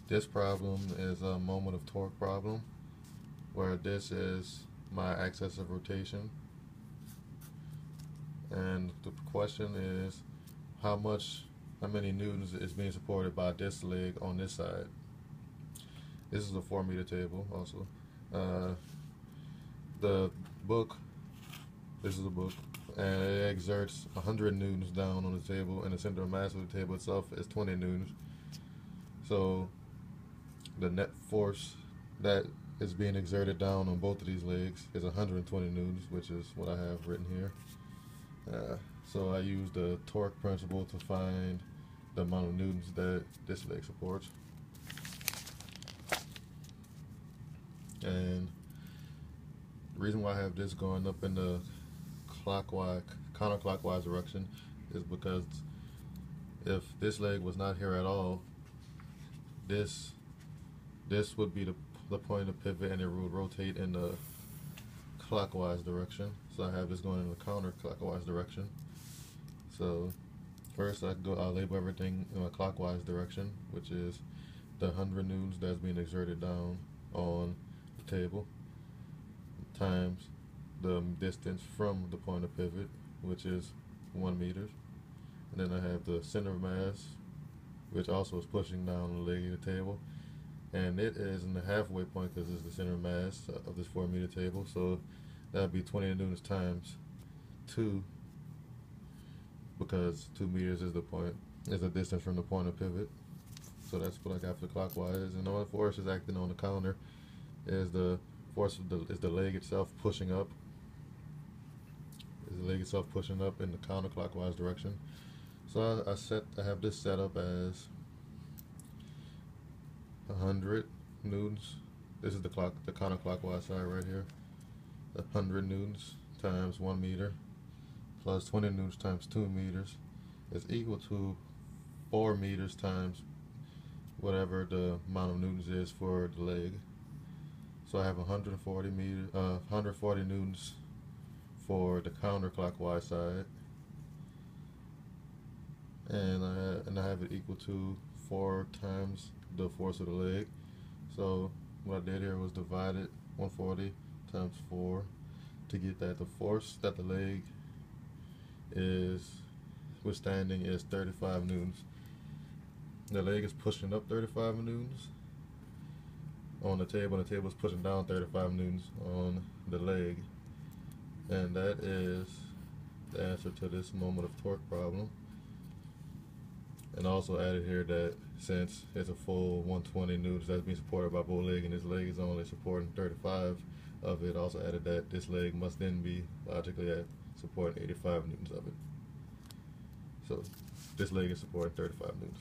This problem is a moment of torque problem, where this is my axis of rotation, and the question is how many newtons is being supported by this leg on this side. This is a 4-meter table also. The book, this is a book, and it exerts 100 newtons down on the table, and the center of mass of the table itself is 20 newtons. So the net force that is being exerted down on both of these legs is 120 newtons, which is what I have written here. So I use the torque principle to find the amount of newtons that this leg supports. And the reason why I have this going up in the counterclockwise direction is because if this leg was not here at all, this would be the point of pivot, and it would rotate in the clockwise direction. So I have this going in the counterclockwise direction. So first I'll label everything in a clockwise direction, which is the 100 newtons that's being exerted down on the table times the distance from the point of pivot, which is 1 meter. And then I have the center of mass, which also is pushing down the leg of the table, and it is in the halfway point because it's the center of mass of this 4-meter table. So that would be 20 newtons times 2, because 2 meters is the distance from the point of pivot. So that's what I got for clockwise. And the only force is acting on the counter is the force is the leg itself pushing up. Is the leg itself pushing up in the counterclockwise direction. So I have this set up as 100 newtons. This is the counterclockwise side right here. 100 newtons times 1 meter plus 20 newtons times 2 meters is equal to 4 meters times whatever the amount of newtons is for the leg. So I have 140 newtons for the counterclockwise side, and I have it equal to 4 times the force of the leg. So what I did here was divided 140 times 4 to get that the force that the leg is withstanding is 35 newtons. The leg is pushing up 35 newtons on the table, and the table is pushing down 35 newtons on the leg. And that is the answer to this moment of torque problem. And also added here that since it's a full 120 newtons that's being supported by both legs, and this leg is only supporting 35 of it, also added that this leg must then be logically at supporting 85 newtons of it. So this leg is supporting 35 newtons.